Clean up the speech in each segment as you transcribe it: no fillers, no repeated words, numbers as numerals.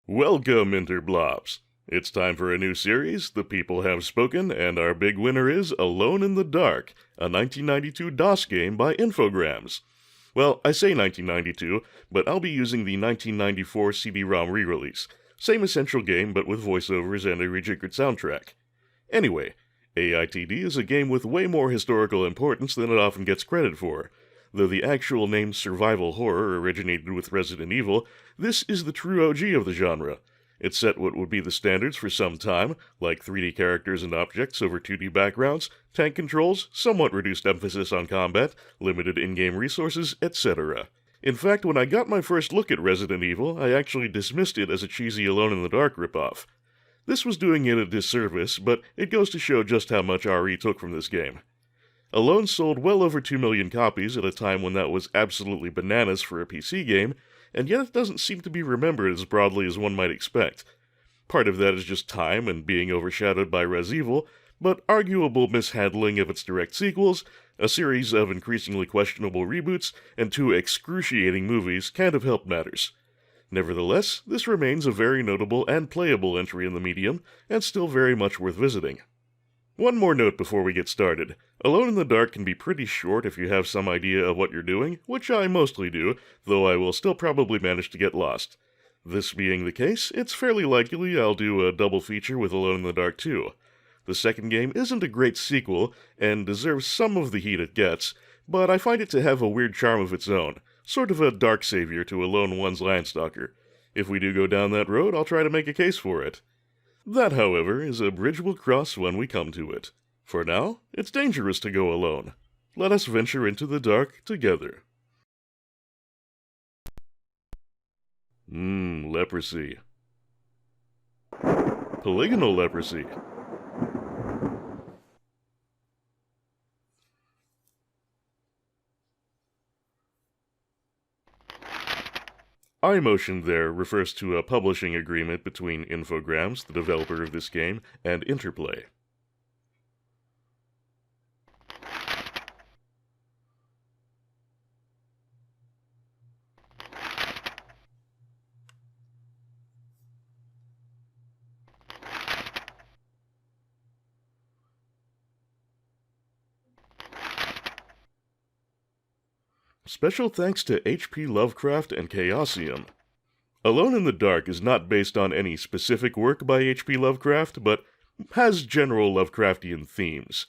Welcome, Interblobs. It's time for a new series, The People Have Spoken, and our big winner is Alone in the Dark, a 1992 DOS game by Infogrames. Well, I say 1992, but I'll be using the 1994 CD-ROM re-release. Same essential game, but with voiceovers and a rejiggered soundtrack. Anyway, AITD is a game with way more historical importance than it often gets credit for. Though the actual name survival horror originated with Resident Evil, this is the true OG of the genre. It set what would be the standards for some time, like 3D characters and objects over 2D backgrounds, tank controls, somewhat reduced emphasis on combat, limited in-game resources, etc. In fact, when I got my first look at Resident Evil, I actually dismissed it as a cheesy Alone in the Dark ripoff. This was doing it a disservice, but it goes to show just how much RE took from this game. Alone sold well over 2 million copies at a time when that was absolutely bananas for a PC game, and yet it doesn't seem to be remembered as broadly as one might expect. Part of that is just time and being overshadowed by Res Evil, but arguable mishandling of its direct sequels, a series of increasingly questionable reboots, and 2 excruciating movies can't have helped matters. Nevertheless, this remains a very notable and playable entry in the medium, and still very much worth visiting. One more note before we get started. Alone in the Dark can be pretty short if you have some idea of what you're doing, which I mostly do, though I will still probably manage to get lost. This being the case, it's fairly likely I'll do a double feature with Alone in the Dark 2. The second game isn't a great sequel, and deserves some of the heat it gets, but I find it to have a weird charm of its own, sort of a dark savior to Alone 1's Landstalker. If we do go down that road, I'll try to make a case for it. That, however, is a bridge we'll cross when we come to it. For now, it's dangerous to go alone. Let us venture into the dark together. Leprosy. Polygonal leprosy. iMotion there refers to a publishing agreement between Infogrames, the developer of this game, and Interplay. Special thanks to H.P. Lovecraft and Chaosium. Alone in the Dark is not based on any specific work by H.P. Lovecraft, but has general Lovecraftian themes.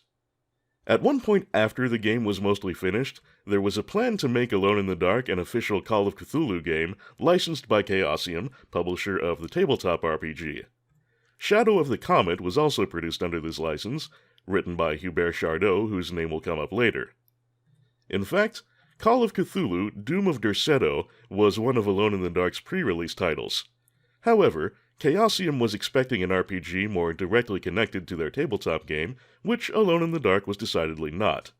At one point after the game was mostly finished, there was a plan to make Alone in the Dark an official Call of Cthulhu game licensed by Chaosium, publisher of the tabletop RPG. Shadow of the Comet was also produced under this license, written by Hubert Chardot, whose name will come up later. In fact, Call of Cthulhu, Doom of Derceto was one of Alone in the Dark's pre-release titles. However, Chaosium was expecting an RPG more directly connected to their tabletop game, which Alone in the Dark was decidedly not.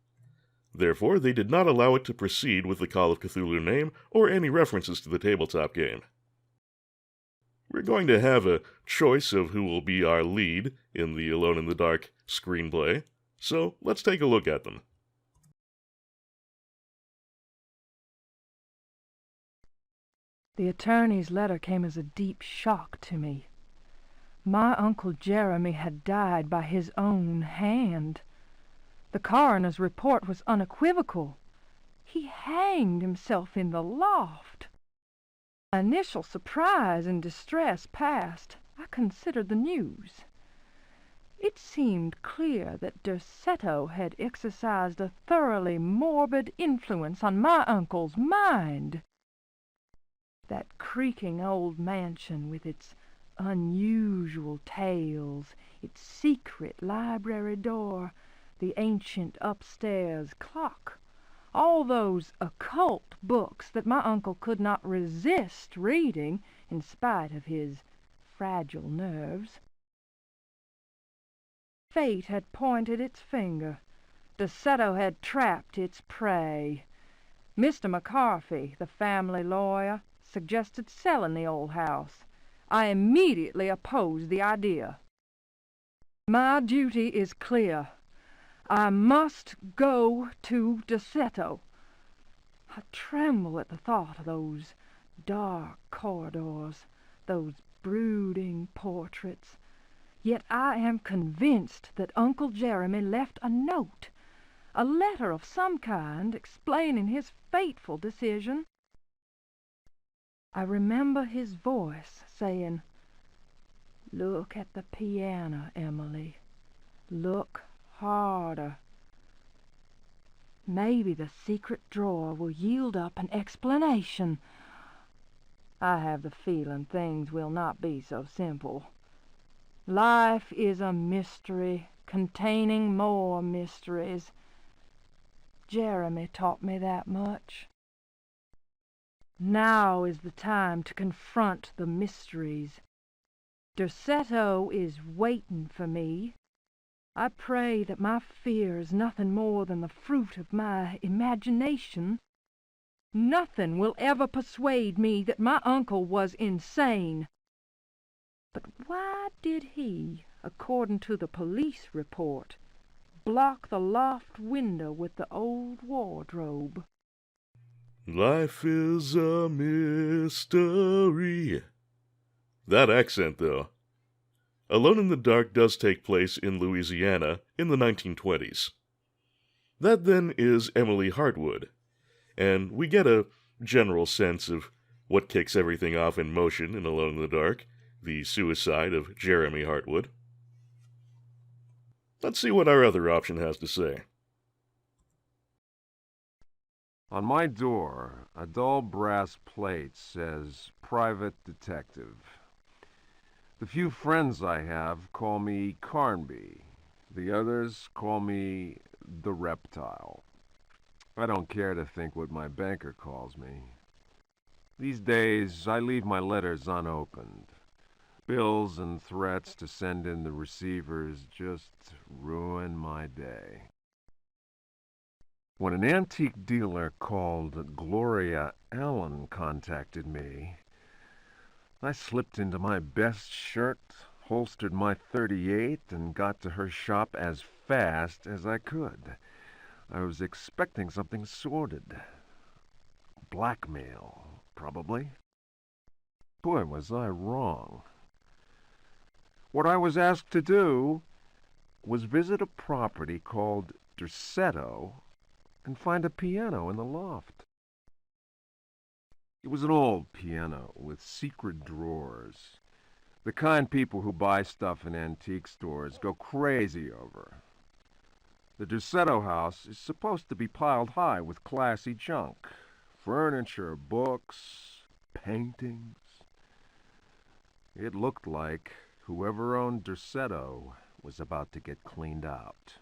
Therefore, they did not allow it to proceed with the Call of Cthulhu name or any references to the tabletop game. We're going to have a choice of who will be our lead in the Alone in the Dark screenplay, so let's take a look at them. The attorney's letter came as a deep shock to me. My Uncle Jeremy had died by his own hand. The coroner's report was unequivocal. He hanged himself in the loft. Initial surprise and distress past, I considered the news. It seemed clear that Derceto had exercised a thoroughly morbid influence on my uncle's mind. That creaking old mansion with its unusual tales, its secret library door, the ancient upstairs clock, all those occult books that my uncle could not resist reading in spite of his fragile nerves. Fate had pointed its finger. Derceto had trapped its prey. Mr. McCarthy, the family lawyer, suggested selling the old house. I immediately opposed the idea. My duty is clear. I must go to Derceto. I tremble at the thought of those dark corridors, those brooding portraits, yet I am convinced that Uncle Jeremy left a note, a letter of some kind, explaining his fateful decision. I remember his voice saying, "Look at the piano, Emily. Look harder. Maybe the secret drawer will yield up an explanation." I have the feeling things will not be so simple. Life is a mystery containing more mysteries. Jeremy taught me that much. Now is the time to confront the mysteries. Derceto is waiting for me. I pray that my fear is nothing more than the fruit of my imagination. Nothing will ever persuade me that my uncle was insane. But why did he, according to the police report, block the loft window with the old wardrobe? Life is a mystery. That accent, though. Alone in the Dark does take place in Louisiana in the 1920s. That then is Emily Hartwood, and we get a general sense of what kicks everything off in motion in Alone in the Dark, the suicide of Jeremy Hartwood. Let's see what our other option has to say. On my door, a dull brass plate says Private Detective. The few friends I have call me Carnby. The others call me the Reptile. I don't care to think what my banker calls me. These days, I leave my letters unopened. Bills and threats to send in the receivers just ruin my day. When an antique dealer called Gloria Allen contacted me, I slipped into my best shirt, holstered my .38, and got to her shop as fast as I could. I was expecting something sordid. Blackmail, probably. Boy, was I wrong. What I was asked to do was visit a property called Derceto and find a piano in the loft. It was an old piano with secret drawers, the kind people who buy stuff in antique stores go crazy over. The Derceto house is supposed to be piled high with classy junk, furniture, books, paintings. It looked like whoever owned Derceto was about to get cleaned out.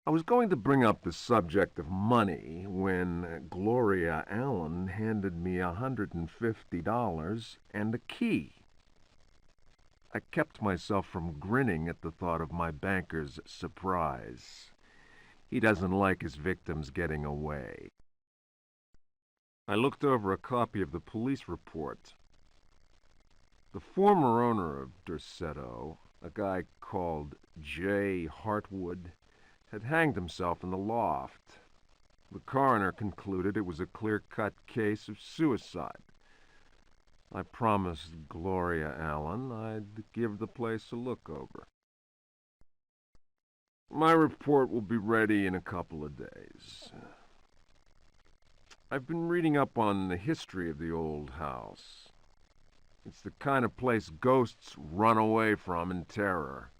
I was going to bring up the subject of money when Gloria Allen handed me $150 and a key. I kept myself from grinning at the thought of my banker's surprise. He doesn't like his victims getting away. I looked over a copy of the police report. The former owner of Derceto, a guy called J. Hartwood, had hanged himself in the loft. The coroner concluded it was a clear-cut case of suicide. I promised Gloria Allen I'd give the place a look over. My report will be ready in a couple of days. I've been reading up on the history of the old house. It's the kind of place ghosts run away from in terror.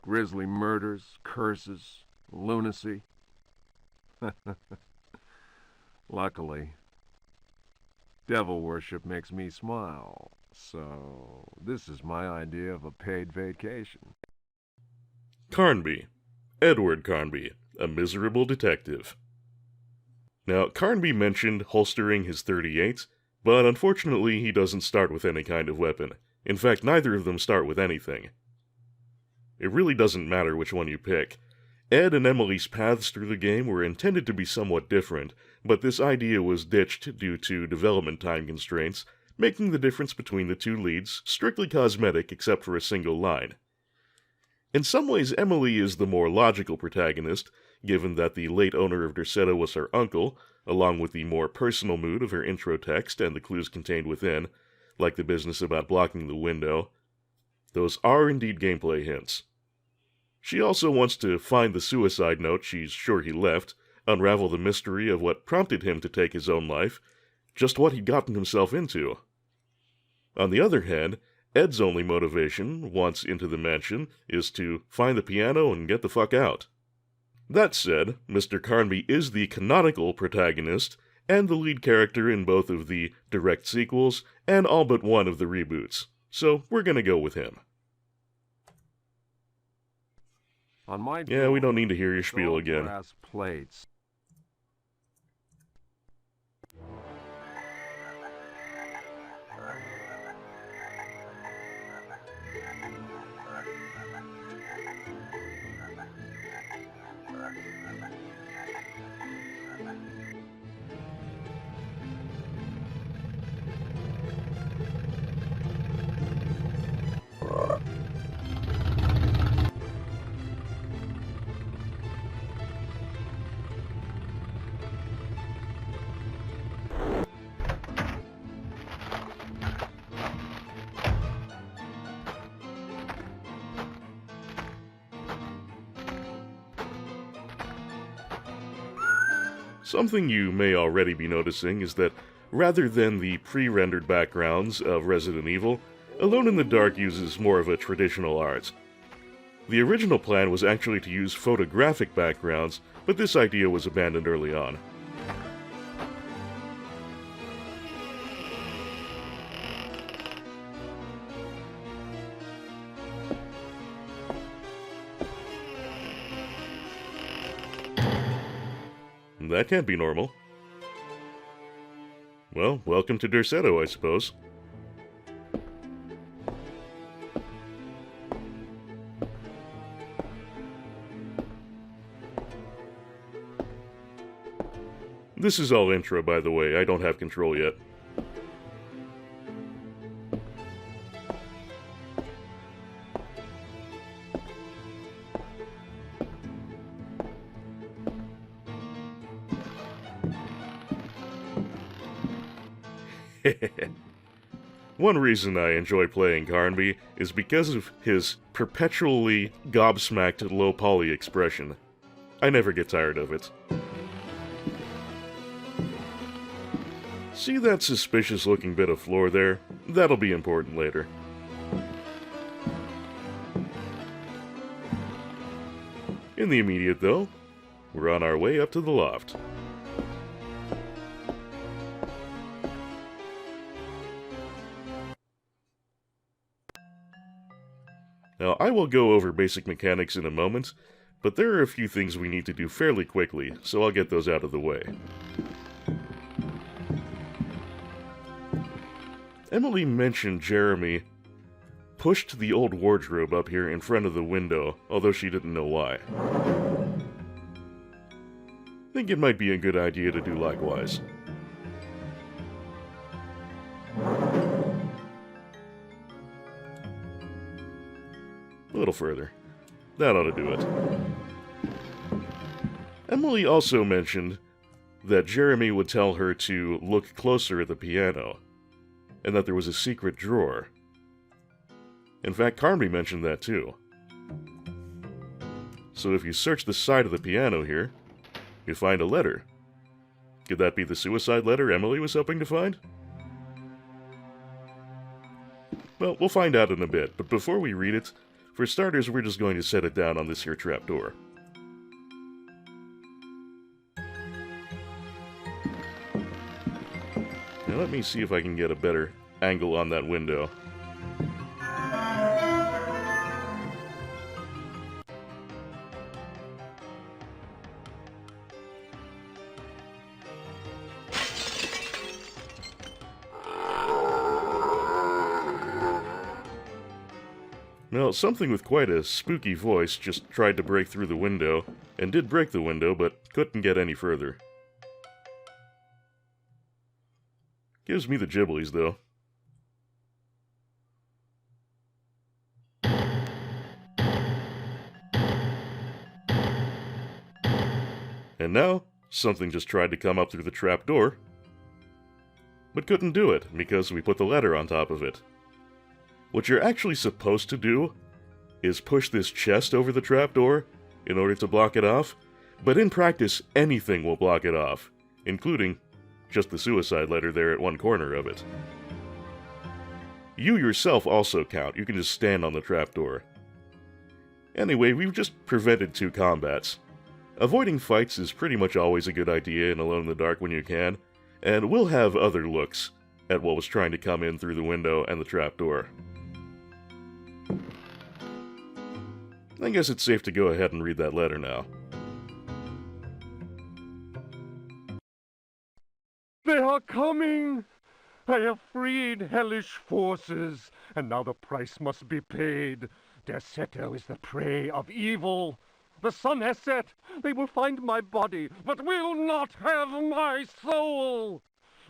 Grisly murders, curses, lunacy. Luckily, devil worship makes me smile, so this is my idea of a paid vacation. Carnby. Edward Carnby, a miserable detective. Now, Carnby mentioned holstering his .38, but unfortunately he doesn't start with any kind of weapon. In fact, neither of them start with anything. It really doesn't matter which one you pick. Ed and Emily's paths through the game were intended to be somewhat different, but this idea was ditched due to development time constraints, making the difference between the two leads strictly cosmetic except for a single line. In some ways, Emily is the more logical protagonist, given that the late owner of Derceto was her uncle, along with the more personal mood of her intro text and the clues contained within, like the business about blocking the window. Those are indeed gameplay hints. She also wants to find the suicide note she's sure he left, unravel the mystery of what prompted him to take his own life, just what he'd gotten himself into. On the other hand, Ed's only motivation, once into the mansion, is to find the piano and get the fuck out. That said, Mr. Carnby is the canonical protagonist and the lead character in both of the direct sequels and all but one of the reboots, so we're gonna go with him. On my Yeah, we door, don't need to hear your it's spiel all again. brass plates. Something you may already be noticing is that rather than the pre-rendered backgrounds of Resident Evil, Alone in the Dark uses more of a traditional art. The original plan was actually to use photographic backgrounds, but this idea was abandoned early on. That can't be normal. Well, welcome to Derceto, I suppose. This is all intro, by the way. I don't have control yet. One reason I enjoy playing Carnby is because of his perpetually gobsmacked low-poly expression. I never get tired of it. See that suspicious-looking bit of floor there? That'll be important later. In the immediate, though, we're on our way up to the loft. Now, I will go over basic mechanics in a moment, but there are a few things we need to do fairly quickly, so I'll get those out of the way. Emily mentioned Jeremy pushed the old wardrobe up here in front of the window, although she didn't know why. I think it might be a good idea to do likewise. A little further. That ought to do it. Emily also mentioned that Jeremy would tell her to look closer at the piano, and that there was a secret drawer. In fact, Carnby mentioned that too. So if you search the side of the piano here, you find a letter. Could that be the suicide letter Emily was hoping to find? Well, we'll find out in a bit, but before we read it, for starters, we're just going to set it down on this here trapdoor. Now let me see if I can get a better angle on that window. Well, something with quite a spooky voice just tried to break through the window, and did break the window, but couldn't get any further. Gives me the Ghiblies, though. And now, something just tried to come up through the trapdoor. but couldn't do it because we put the letter on top of it. What you're actually supposed to do is push this chest over the trapdoor in order to block it off, but in practice, anything will block it off, including just the suicide letter there at one corner of it. You yourself also count. You can just stand on the trapdoor. Anyway, we've just prevented 2 combats. Avoiding fights is pretty much always a good idea in Alone in the Dark when you can, and we'll have other looks at what was trying to come in through the window and the trapdoor. I guess it's safe to go ahead and read that letter now. They are coming! I have freed hellish forces, and now the price must be paid. Derceto is the prey of evil. The sun has set. They will find my body, but will not have my soul.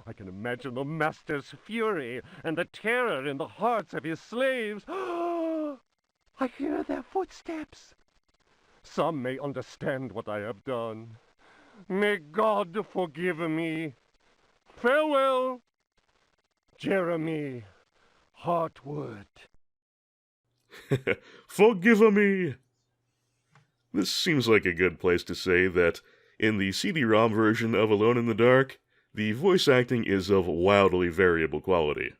I can imagine the master's fury and the terror in the hearts of his slaves. I hear their footsteps. Some may understand what I have done. May God forgive me. Farewell, Jeremy Hartwood. Forgive me! This seems like a good place to say that in the CD-ROM version of Alone in the Dark, the voice acting is of wildly variable quality.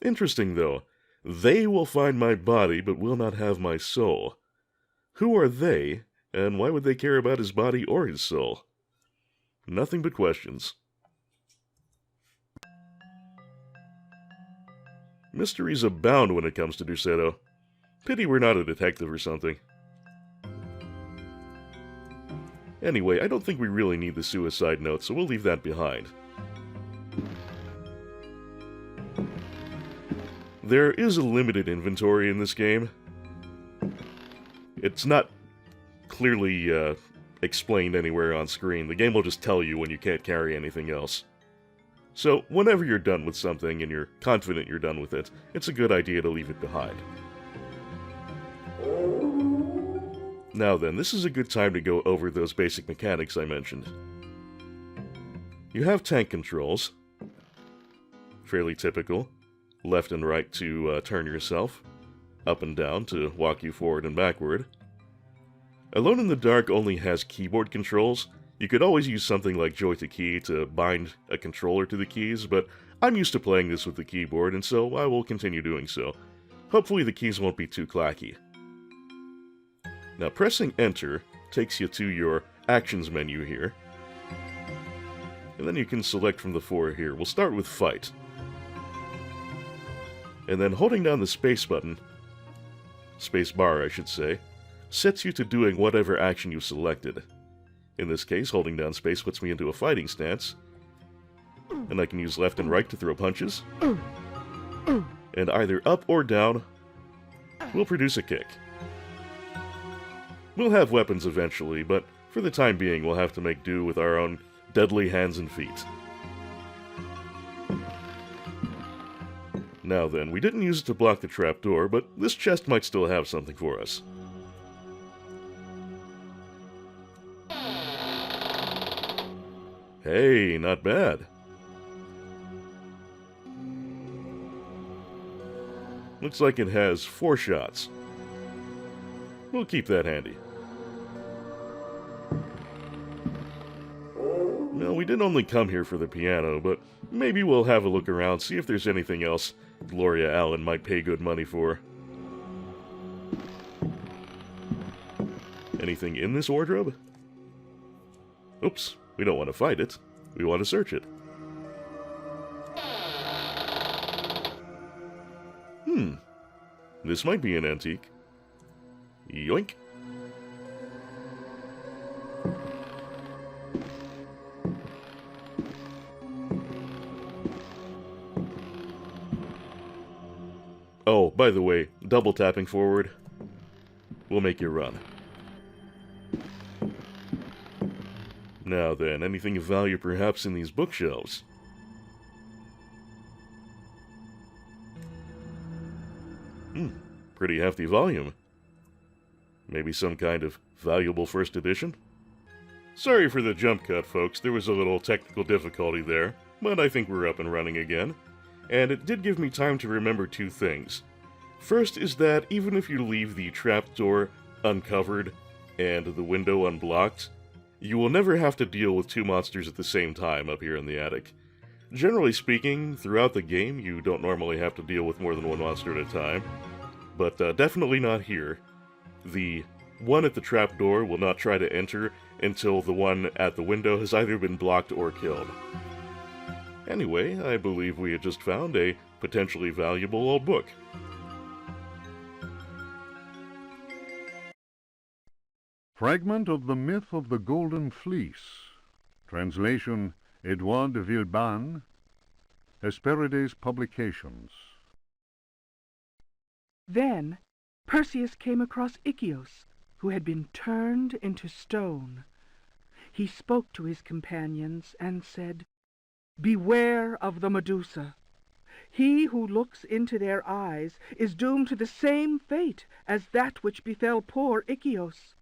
Interesting, though. They will find my body, but will not have my soul. Who are they, and why would they care about his body or his soul? Nothing but questions. Mysteries abound when it comes to Derceto. Pity we're not a detective or something. Anyway, I don't think we really need the suicide note, so we'll leave that behind. There is a limited inventory in this game. It's not clearly explained anywhere on screen. The game will just tell you when you can't carry anything else. So, whenever you're done with something and you're confident you're done with it, it's a good idea to leave it behind. Now then, this is a good time to go over those basic mechanics I mentioned. You have tank controls. Fairly typical. Left and right to turn yourself. Up and down to walk you forward and backward. Alone in the Dark only has keyboard controls. You could always use something like Joy to Key to bind a controller to the keys, but I'm used to playing this with the keyboard, and so I will continue doing so. Hopefully the keys won't be too clacky. Now pressing Enter takes you to your Actions menu here. And then you can select from the 4 here. We'll start with Fight. And then holding down the space button, space bar I should say, sets you to doing whatever action you selected. In this case, holding down space puts me into a fighting stance. And I can use left and right to throw punches. And either up or down will produce a kick. We'll have weapons eventually, but for the time being we'll have to make do with our own deadly hands and feet. Now then, we didn't use it to block the trapdoor, but this chest might still have something for us. Hey, not bad. Looks like it has 4 shots. We'll keep that handy. Well, we didn't only come here for the piano, but maybe we'll have a look around, see if there's anything else Gloria Allen might pay good money for. Anything in this wardrobe? Oops, we don't want to fight it. We want to search it. This might be an antique. Yoink. Oh, by the way, double tapping forward will make you run. Now then, anything of value perhaps in these bookshelves? Pretty hefty volume. Maybe some kind of valuable first edition? Sorry for the jump cut, folks. There was a little technical difficulty there. but I think we're up and running again. And it did give me time to remember two things. First is that even if you leave the trapdoor uncovered and the window unblocked, you will never have to deal with two monsters at the same time up here in the attic. Generally speaking, throughout the game, you don't normally have to deal with more than one monster at a time, but definitely not here. The one at the trapdoor will not try to enter until the one at the window has either been blocked or killed. Anyway, I believe we had just found a potentially valuable old book. Fragment of the Myth of the Golden Fleece. Translation Edouard de Villeban. Hesperides Publications. Then Perseus came across Ichthys, who had been turned into stone. He spoke to his companions and said, "Beware of the Medusa. He who looks into their eyes is doomed to the same fate as that which befell poor Ichthys,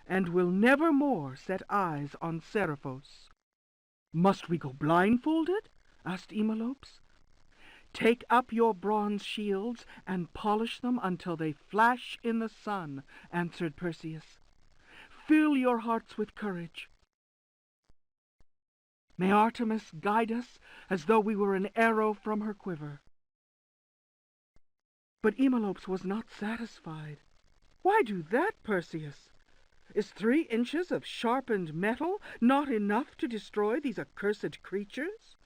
and will never more set eyes on Seriphos." "Must we go blindfolded?" asked Eumolpus. "Take up your bronze shields and polish them until they flash in the sun," answered Perseus. "Fill your hearts with courage. May Artemis guide us as though we were an arrow from her quiver." But Eumolpus was not satisfied. "Why do that, Perseus? Is 3 inches of sharpened metal not enough to destroy these accursed creatures?"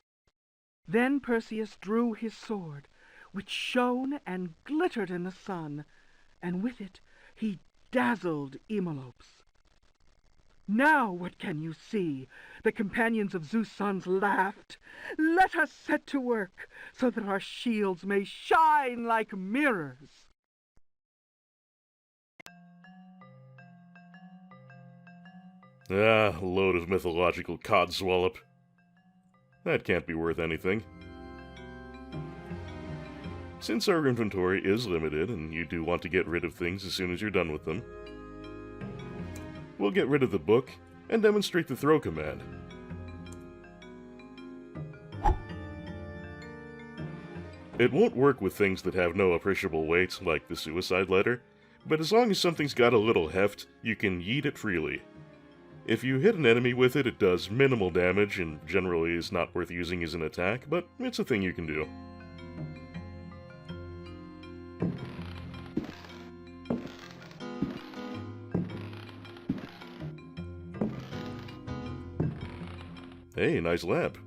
Then Perseus drew his sword, which shone and glittered in the sun, and with it he dazzled Eumolpus. "Now what can you see?" the companions of Zeus' sons laughed. "Let us set to work, so that our shields may shine like mirrors." Ah, load of mythological codswallop. That can't be worth anything. Since our inventory is limited, and you do want to get rid of things as soon as you're done with them, we'll get rid of the book and demonstrate the throw command. It won't work with things that have no appreciable weight, like the suicide letter, but as long as something's got a little heft, you can yeet it freely. If you hit an enemy with it, it does minimal damage and generally is not worth using as an attack, but it's a thing you can do. Hey, nice lamp.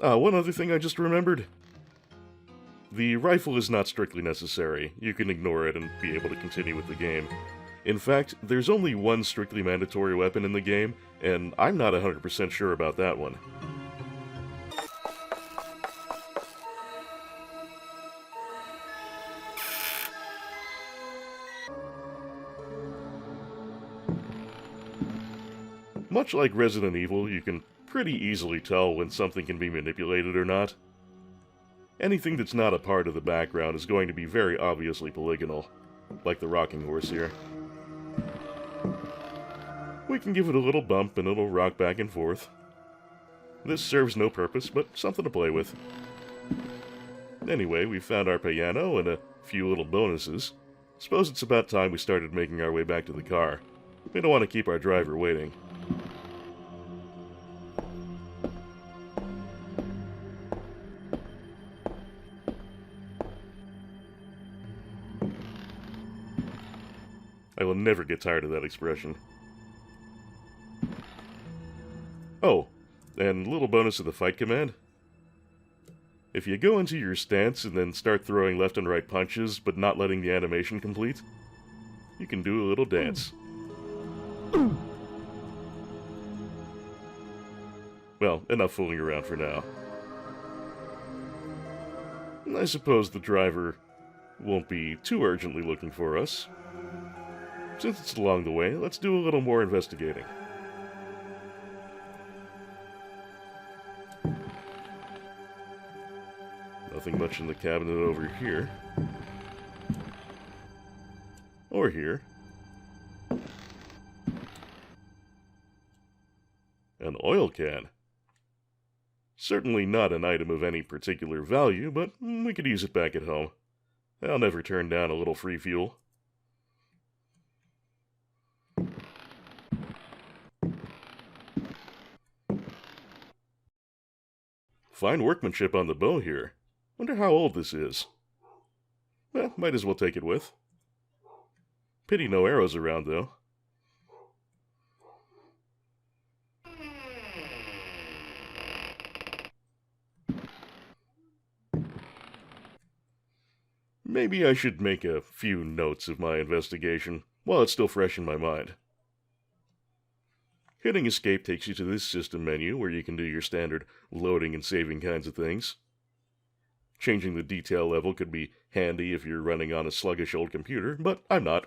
One other thing I just remembered. The rifle is not strictly necessary. You can ignore it and be able to continue with the game. In fact, there's only one strictly mandatory weapon in the game, and I'm not 100% sure about that one. Much like Resident Evil, you can pretty easily tell when something can be manipulated or not. Anything that's not a part of the background is going to be very obviously polygonal, like the rocking horse here. We can give it a little bump and it'll rock back and forth. This serves no purpose, but something to play with. Anyway, we found our piano and a few little bonuses. Suppose it's about time we started making our way back to the car. We don't want to keep our driver waiting. I will never get tired of that expression. Oh, and little bonus of the fight command. If you go into your stance and then start throwing left and right punches, but not letting the animation complete, you can do a little dance. Well, enough fooling around for now. I suppose the driver won't be too urgently looking for us. Since it's along the way, let's do a little more investigating. Nothing much in the cabinet over here. Or here. An oil can. Certainly not an item of any particular value, but we could use it back at home. I'll never turn down a little free fuel. Fine workmanship on the bow here. Wonder how old this is. Well, might as well take it with. Pity no arrows around, though. Maybe I should make a few notes of my investigation while it's still fresh in my mind. Hitting escape takes you to this system menu where you can do your standard loading and saving kinds of things. Changing the detail level could be handy if you're running on a sluggish old computer, but I'm not.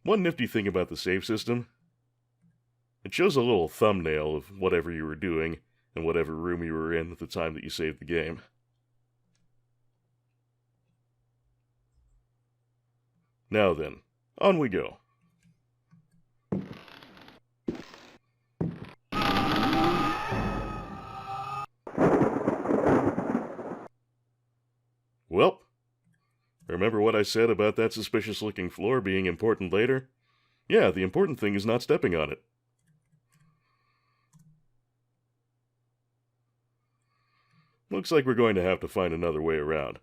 One nifty thing about the save system, it shows a little thumbnail of whatever you were doing and whatever room you were in at the time that you saved the game. Now then, on we go. Well, remember what I said about that suspicious-looking floor being important later? Yeah, the important thing is not stepping on it. Looks like we're going to have to find another way around.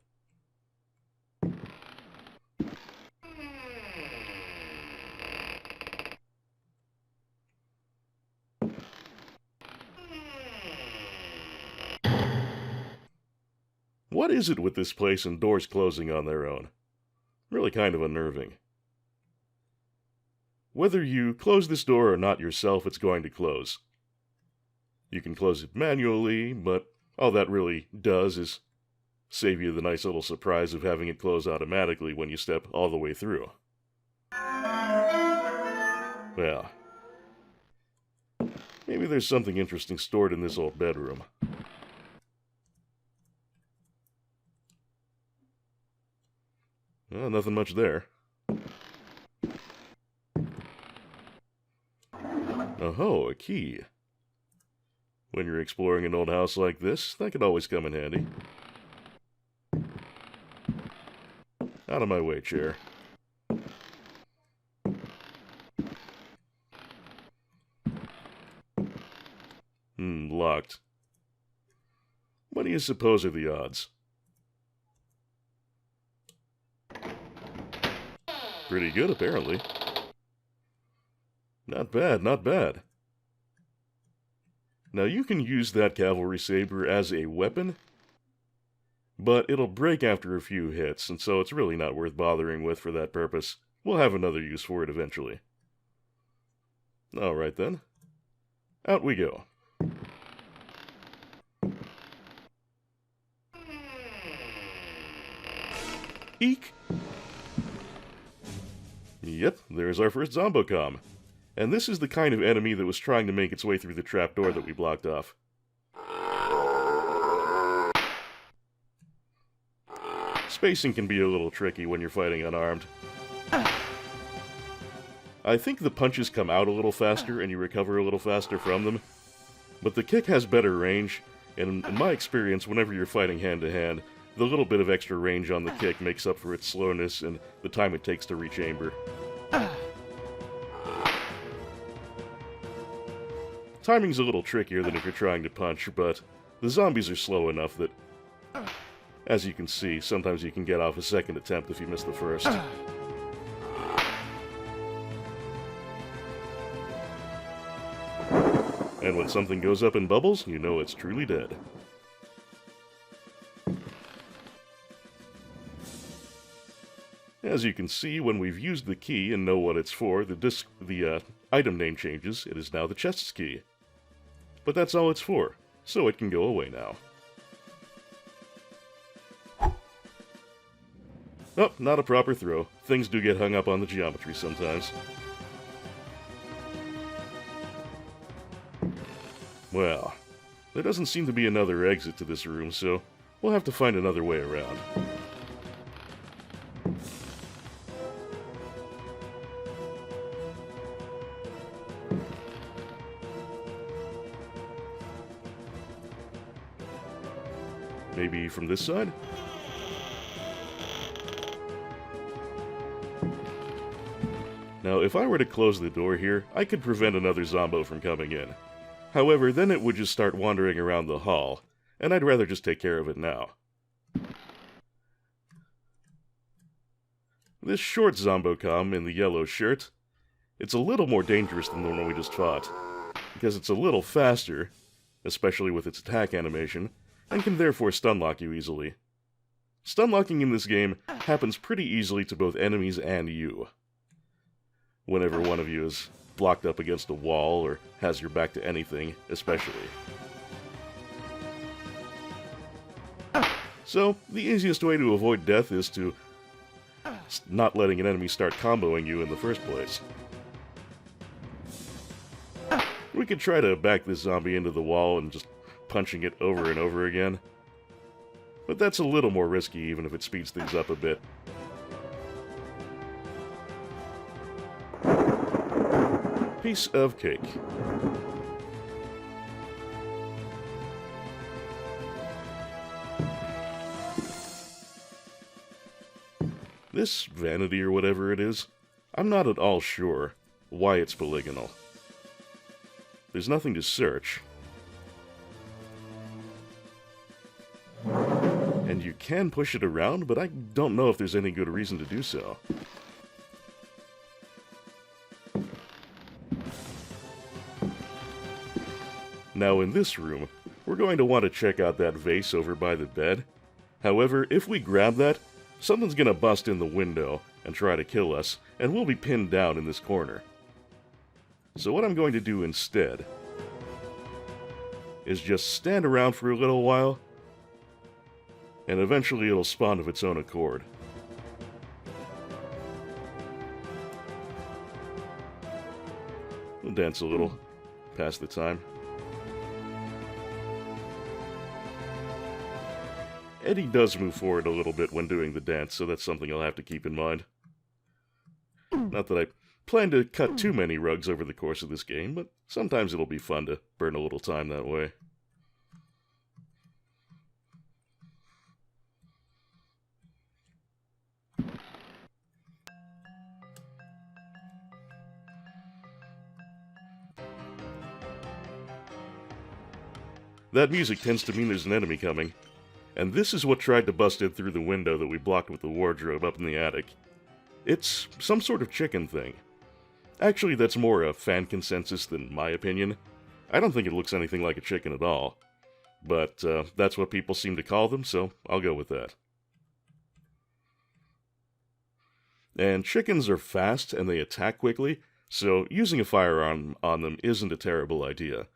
What is it with this place and doors closing on their own? Really kind of unnerving. Whether you close this door or not yourself, it's going to close. You can close it manually, but all that really does is save you the nice little surprise of having it close automatically when you step all the way through. Well, maybe there's something interesting stored in this old bedroom. Well, nothing much there. Oh, a key. When you're exploring an old house like this, that could always come in handy. Out of my way, chair. Locked. What do you suppose are the odds? Pretty good, apparently. Not bad, not bad. Now you can use that cavalry saber as a weapon, but it'll break after a few hits, and so it's really not worth bothering with for that purpose. We'll have another use for it eventually. Alright then. Out we go. Eek! Yep, there's our first Zombocom. And this is the kind of enemy that was trying to make its way through the trapdoor that we blocked off. Spacing can be a little tricky when you're fighting unarmed. I think the punches come out a little faster and you recover a little faster from them. But the kick has better range, and in my experience, whenever you're fighting hand-to-hand, the little bit of extra range on the kick makes up for its slowness and the time it takes to rechamber. Timing's a little trickier than if you're trying to punch, but the zombies are slow enough that, as you can see, sometimes you can get off a second attempt if you miss the first. And when something goes up in bubbles, you know it's truly dead. As you can see, when we've used the key and know what it's for, the item name changes. It is now the chest's key. But that's all it's for, so it can go away now. Oh, not a proper throw. Things do get hung up on the geometry sometimes. Well, there doesn't seem to be another exit to this room, so we'll have to find another way around. Maybe from this side? Now, if I were to close the door here, I could prevent another Zombo from coming in. However, then it would just start wandering around the hall, and I'd rather just take care of it now. This short Zombocom in the yellow shirt, it's a little more dangerous than the one we just fought, because it's a little faster, especially with its attack animation, and can therefore stunlock you easily. Stunlocking in this game happens pretty easily to both enemies and you. Whenever one of you is blocked up against a wall or has your back to anything, especially. So, the easiest way to avoid death is to not letting an enemy start comboing you in the first place. We could try to back this zombie into the wall and just punching it over and over again. But that's a little more risky even if it speeds things up a bit. Piece of cake. This vanity or whatever it is, I'm not at all sure why it's polygonal. There's nothing to search. And you can push it around, but I don't know if there's any good reason to do so. Now in this room, we're going to want to check out that vase over by the bed. However, if we grab that, something's going to bust in the window and try to kill us, and we'll be pinned down in this corner. So what I'm going to do instead is just stand around for a little while, and eventually it'll spawn of its own accord. We'll dance a little, pass the time. Eddie does move forward a little bit when doing the dance, so that's something I'll have to keep in mind. Not that I plan to cut too many rugs over the course of this game, but sometimes it'll be fun to burn a little time that way. That music tends to mean there's an enemy coming. And this is what tried to bust in through the window that we blocked with the wardrobe up in the attic. It's some sort of chicken thing. Actually, that's more a fan consensus than my opinion. I don't think it looks anything like a chicken at all. But that's what people seem to call them, so I'll go with that. And chickens are fast and they attack quickly, so using a firearm on them isn't a terrible idea.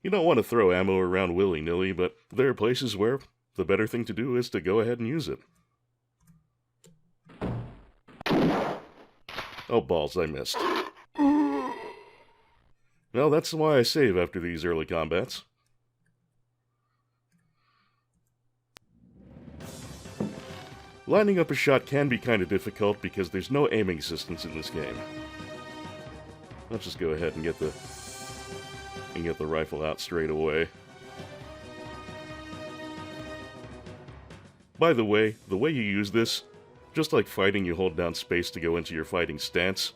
You don't want to throw ammo around willy-nilly, but there are places where the better thing to do is to go ahead and use it. Oh, balls, I missed. Well, that's why I save after these early combats. Lining up a shot can be kind of difficult because there's no aiming assistance in this game. Let's just go ahead and get the rifle out straight away. By the way you use this, just like fighting, you hold down space to go into your fighting stance,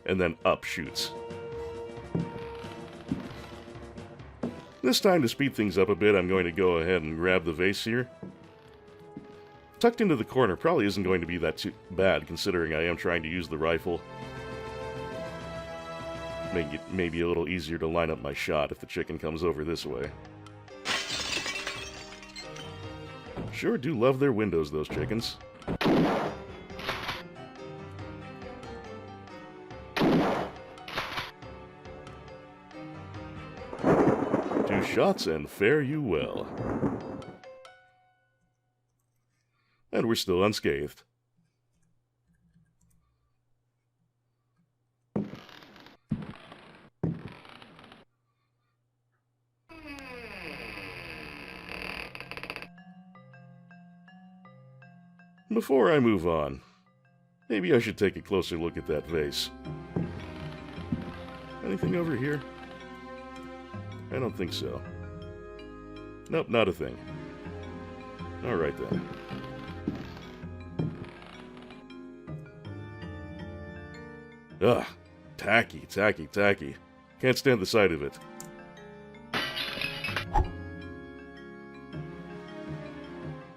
and then up shoots. This time, to speed things up a bit, I'm going to go ahead and grab the vase here. Tucked into the corner probably isn't going to be that too bad, considering I am trying to use the rifle. Make it maybe a little easier to line up my shot if the chicken comes over this way. Sure do love their windows, those chickens. 2 shots and fare you well. And we're still unscathed. Before I move on, maybe I should take a closer look at that vase. Anything over here? I don't think so. Nope, not a thing. Alright then. Ugh, tacky, tacky, tacky. Can't stand the sight of it.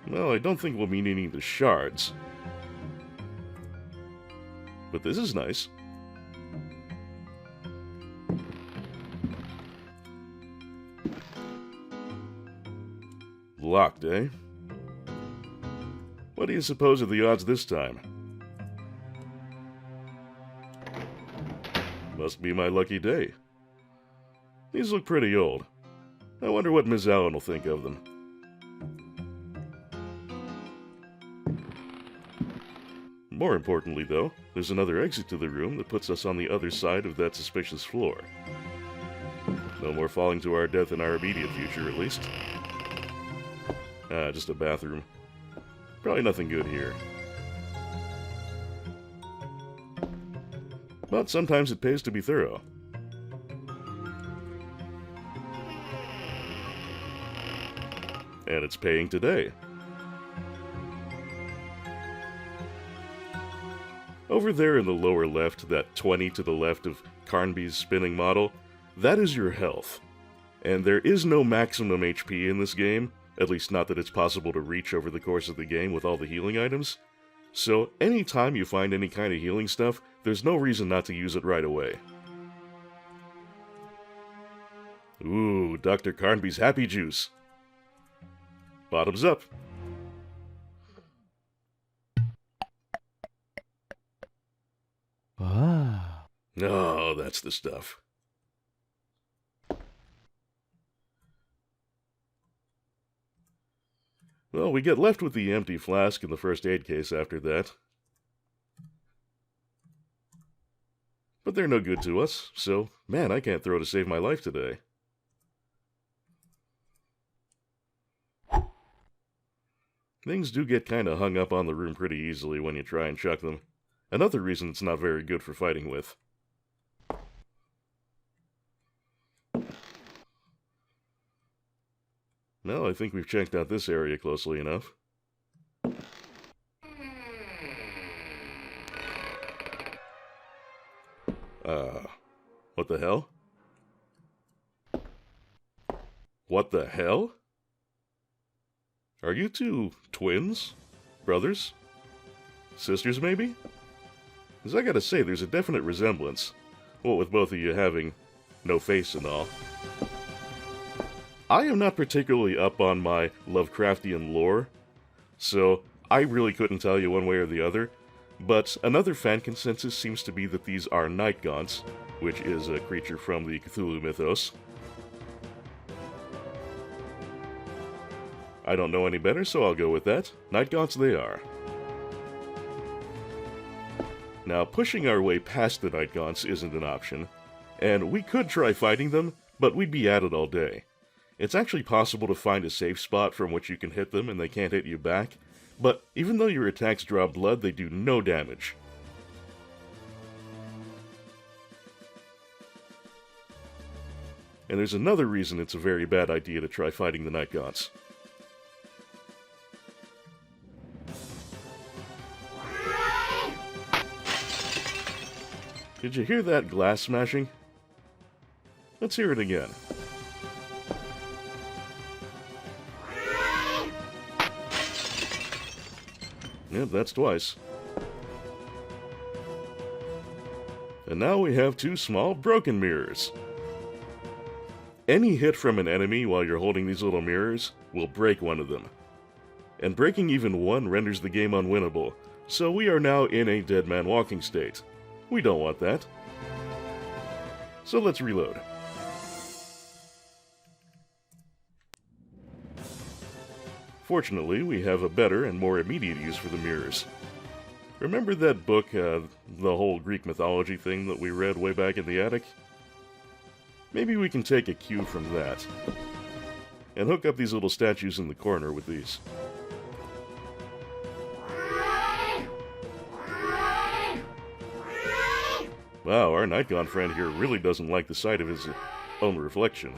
Well, I don't think we'll be needing the shards. But this is nice. Locked, eh? What do you suppose are the odds this time? Must be my lucky day. These look pretty old. I wonder what Ms. Allen will think of them. More importantly, though, there's another exit to the room that puts us on the other side of that suspicious floor. No more falling to our death in our immediate future, at least. Ah, just a bathroom. Probably nothing good here. But sometimes it pays to be thorough. And it's paying today. Over there in the lower left, that 20 to the left of Carnby's spinning model, that is your health. And there is no maximum HP in this game, at least not that it's possible to reach over the course of the game with all the healing items. So anytime you find any kind of healing stuff, there's no reason not to use it right away. Ooh, Dr. Carnby's Happy Juice. Bottoms up. Ah. Oh, that's the stuff. Well, we get left with the empty flask and the first aid case after that. But they're no good to us, so, man, I can't throw to save my life today. Things do get kinda hung up on the room pretty easily when you try and chuck them. Another reason it's not very good for fighting with. Well, I think we've checked out this area closely enough. What the hell? What the hell? Are you two twins? Brothers? Sisters, maybe? Because I gotta say, there's a definite resemblance. What with both of you having no face and all. I am not particularly up on my Lovecraftian lore, so I really couldn't tell you one way or the other, but another fan consensus seems to be that these are night gaunts, which is a creature from the Cthulhu mythos. I don't know any better, so I'll go with that. Night gaunts they are. Now, pushing our way past the night gaunts isn't an option, and we could try fighting them, but we'd be at it all day. It's actually possible to find a safe spot from which you can hit them and they can't hit you back, but even though your attacks draw blood, they do no damage. And there's another reason it's a very bad idea to try fighting the night gaunts. Did you hear that glass smashing? Let's hear it again. Yep, that's twice. And now we have two small broken mirrors. Any hit from an enemy while you're holding these little mirrors will break one of them. And breaking even one renders the game unwinnable, so we are now in a dead man walking state. We don't want that. So let's reload. Fortunately, we have a better and more immediate use for the mirrors. Remember that book, the whole Greek mythology thing that we read way back in the attic? Maybe we can take a cue from that, and hook up these little statues in the corner with these. Wow, our Nightgone friend here really doesn't like the sight of his own reflection.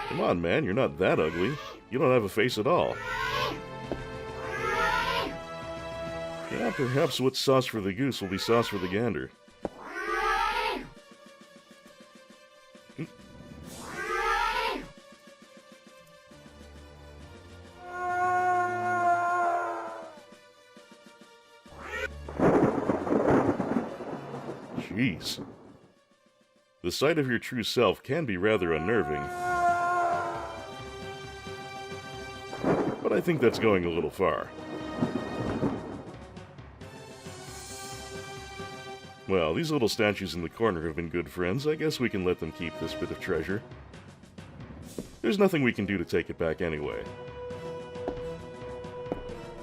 Come on, man, you're not that ugly. You don't have a face at all. Yeah, perhaps what's sauce for the goose will be sauce for the gander. Jeez. The sight of your true self can be rather unnerving. But I think that's going a little far. Well, these little statues in the corner have been good friends. I guess we can let them keep this bit of treasure. There's nothing we can do to take it back anyway.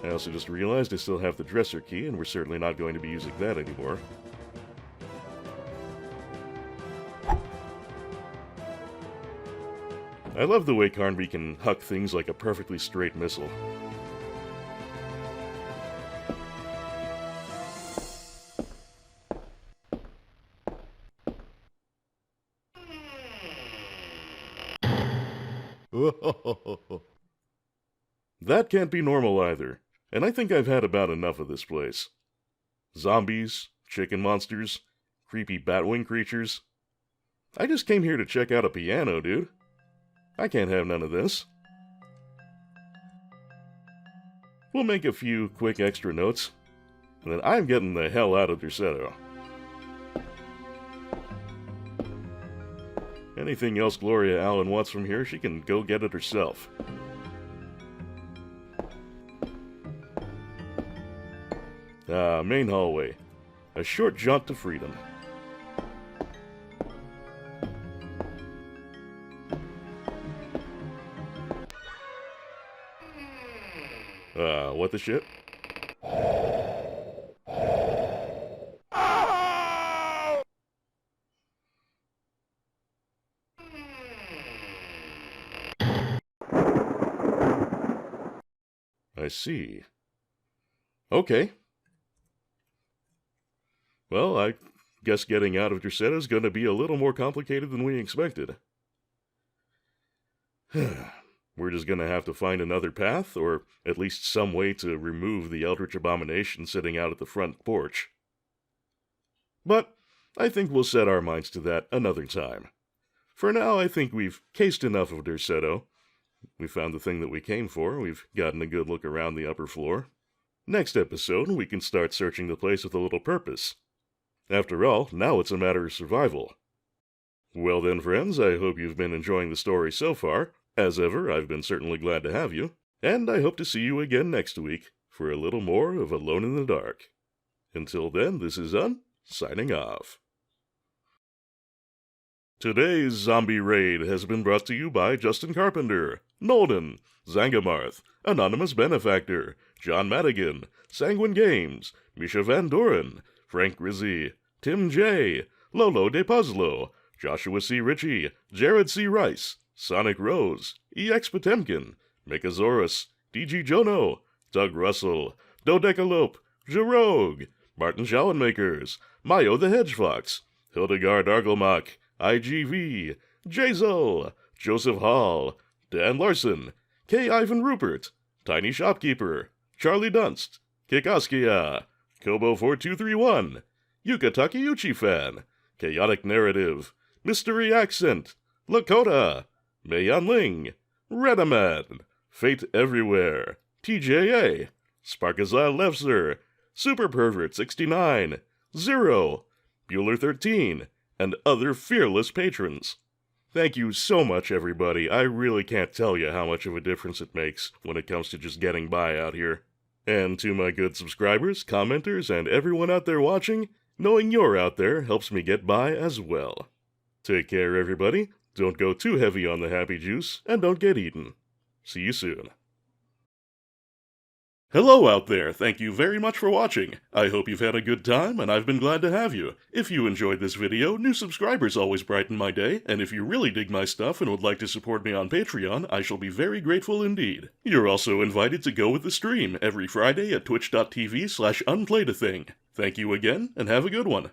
I also just realized I still have the dresser key, and we're certainly not going to be using that anymore. I love the way Carnby can huck things like a perfectly straight missile. That can't be normal either, and I think I've had about enough of this place. Zombies, chicken monsters, creepy batwing creatures. I just came here to check out a piano, dude. I can't have none of this. We'll make a few quick extra notes, and then I'm getting the hell out of Derceto. Anything else Gloria Allen wants from here, she can go get it herself. Main hallway. A short jaunt to freedom. What the shit? I see. Okay. Well, I guess getting out of Derceto is going to be a little more complicated than we expected. We're just going to have to find another path, or at least some way to remove the Eldritch Abomination sitting out at the front porch. But I think we'll set our minds to that another time. For now, I think we've cased enough of Derceto. We found the thing that we came for. We've gotten a good look around the upper floor. Next episode, we can start searching the place with a little purpose. After all, now it's a matter of survival. Well then, friends, I hope you've been enjoying the story so far. As ever, I've been certainly glad to have you, and I hope to see you again next week for a little more of Alone in the Dark. Until then, this is signing off. Today's zombie raid has been brought to you by Justin Carpenter, Nolden, Zangamarth, Anonymous Benefactor, John Madigan, Sanguine Games, Misha Van Doren, Frank Rizzi, Tim J., Lolo De Puzzlo, Joshua C. Ritchie, Jared C. Rice, Sonic Rose, EX Potemkin, Mikazaurus, DG Jono, Doug Russell, Dodecalope, Jarogue, Martin Schallenmakers, Mayo the Hedgefox, Hildegard Argelmach, IGV, Jazel, Joseph Hall, Dan Larson, K. Ivan Rupert, Tiny Shopkeeper, Charlie Dunst, Kikoskia, Kobo4231, Yuka Takeuchi Fan, Chaotic Narrative, Mystery Accent, Lakota, Meiyan Ling, Redaman, Fate Everywhere, TJA, Sparkazile Lefzer, Super Pervert 69, Zero, Bueller 13, and other fearless patrons. Thank you so much, everybody. I really can't tell you how much of a difference it makes when it comes to just getting by out here. And to my good subscribers, commenters, and everyone out there watching, knowing you're out there helps me get by as well. Take care, everybody. Don't go too heavy on the happy juice, and don't get eaten. See you soon. Hello out there, thank you very much for watching. I hope you've had a good time, and I've been glad to have you. If you enjoyed this video, new subscribers always brighten my day, and if you really dig my stuff and would like to support me on Patreon, I shall be very grateful indeed. You're also invited to go with the stream every Friday at twitch.tv/unplayedathing. Thank you again, and have a good one.